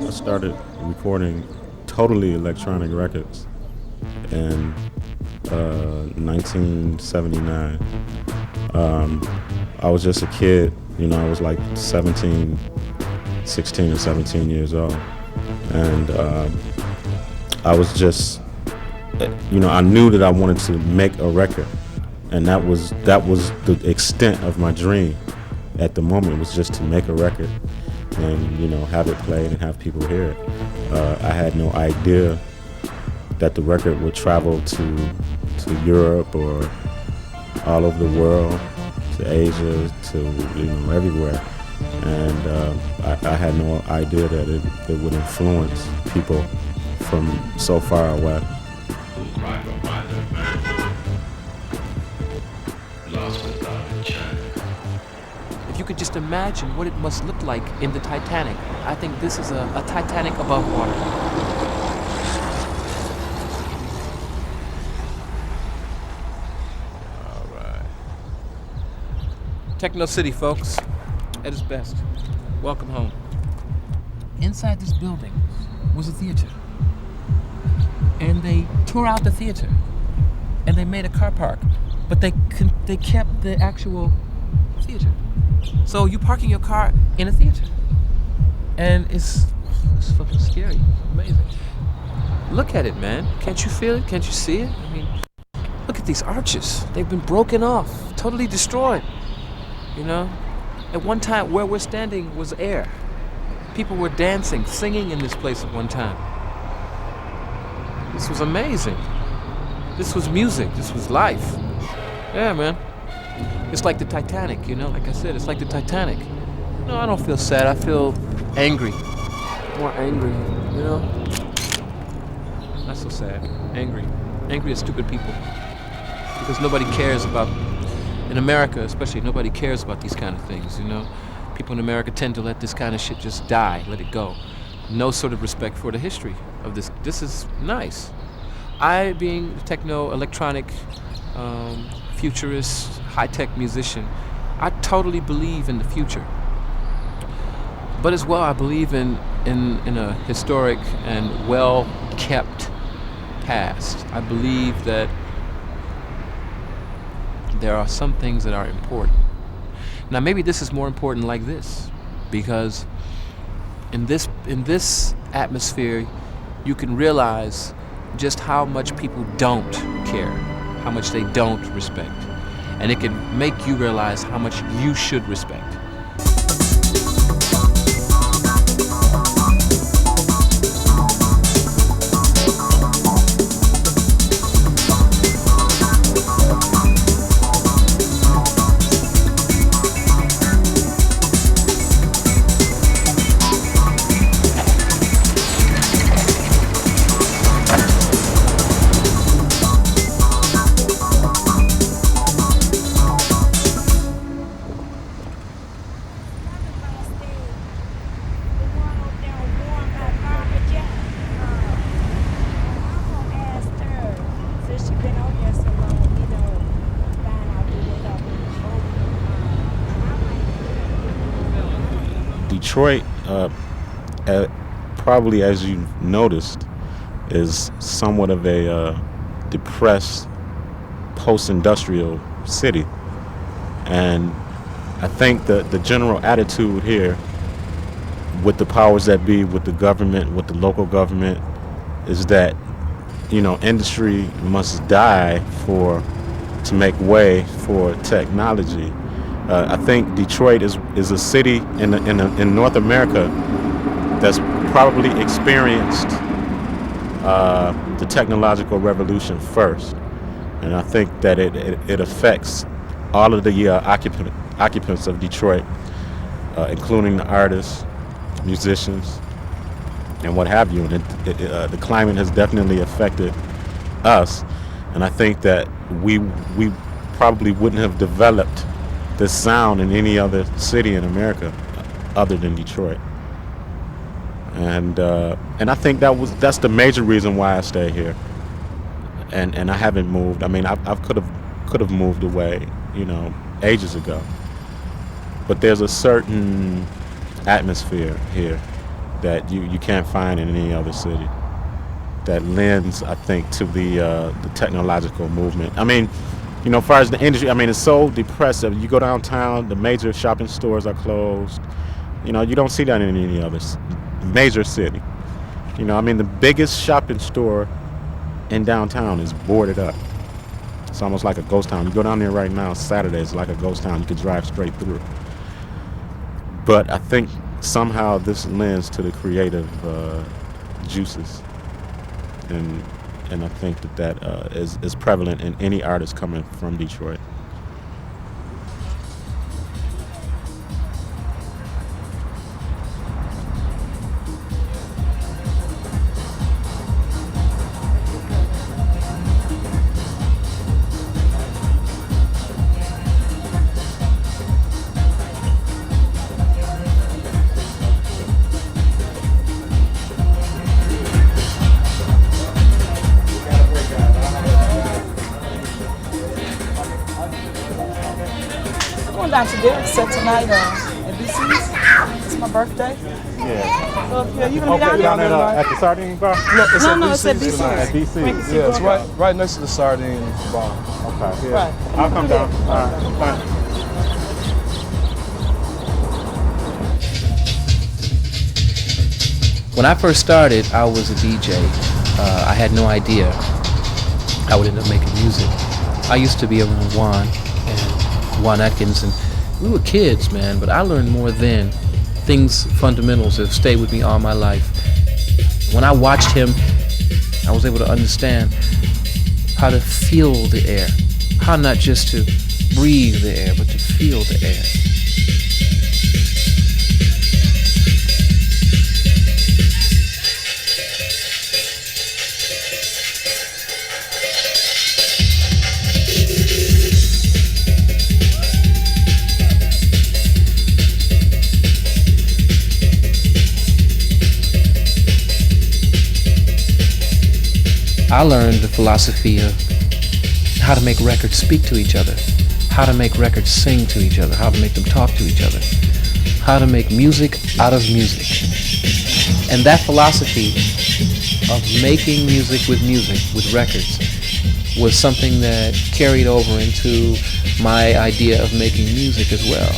I started recording totally electronic records in 1979. I was just a kid, I was like 16 or 17 years old. And I was just, I knew that I wanted to make a record. And that was the extent of my dream at the moment, was just to make a record and, have it played and have people hear it. I had no idea that the record would travel to Europe or all over the world, to Asia, to everywhere. And I had no idea that it would influence people from so far away. If you could just imagine what it must look like in the Titanic, I think this is a Titanic above water. All right. Techno City, folks, at its best. Welcome home. Inside this building was a theater. And they tore out the theater. And they made a car park. But they kept the actual theater. So you parking your car in a theater. And it's fucking scary. Amazing. Look at it, man. Can't you feel it? Can't you see it? I mean, look at these arches. They've been broken off, totally destroyed. At one time, where we're standing was air. People were dancing, singing in this place at one time. This was amazing. This was music. This was life. Yeah, man. It's like the Titanic, like I said, it's like the Titanic. No, I don't feel sad. I feel angry. More angry, Not so sad. Angry. Angry at stupid people. Because nobody cares about, in America especially, nobody cares about these kind of things, People in America tend to let this kind of shit just die, let it go. No sort of respect for the history of this. This is nice. I, being a techno, electronic, futurist, high-tech musician, I totally believe in the future. But as well, I believe in a historic and well-kept past. I believe that there are some things that are important. Now, maybe this is more important like this, because in this atmosphere, you can realize just how much people don't care, how much they don't respect. And it can make you realize how much you should respect. Detroit, probably as you noticed, is somewhat of a depressed post-industrial city. And I think the general attitude here with the powers that be, with the government, with the local government, is that, industry must die to make way for technology. I think Detroit is a city in North America that's probably experienced the technological revolution first, and I think that it affects all of the occupants of Detroit, including the artists, musicians, and what have you. And the climate has definitely affected us, and I think that we probably wouldn't have developed this sound in any other city in America other than Detroit. And I think that's the major reason why I stay here. And I haven't moved. I mean, I could have moved away, ages ago. But there's a certain atmosphere here that you can't find in any other city. That lends, I think, to the technological movement. I mean, as far as the industry, I mean, it's so depressive. You go downtown, the major shopping stores are closed. You don't see that in any other major city. I mean, the biggest shopping store in downtown is boarded up. It's almost like a ghost town. You go down there right now, Saturday, it's like a ghost town. You could drive straight through. But I think somehow this lends to the creative juices. And I think that is prevalent in any artist coming from Detroit. Down to Derrick's set tonight at BC's. It's my birthday. Yeah. So yeah, you gonna be down there? At the Sardine Bar? No, it's at BC's. At BC's. Yeah, it's right next to the Sardine Bar. Okay. Yeah. Right. I'll come down. All right. Fine. When I first started, I was a DJ. I had no idea I would end up making music. I used to be around Juan Juan Atkins, and we were kids, man, but I learned more then. Fundamentals have stayed with me all my life. When I watched him, I was able to understand how to feel the air, how not just to breathe the air, but to feel the air. I learned the philosophy of how to make records speak to each other, how to make records sing to each other, how to make them talk to each other, how to make music out of music. And that philosophy of making music, with records, was something that carried over into my idea of making music as well.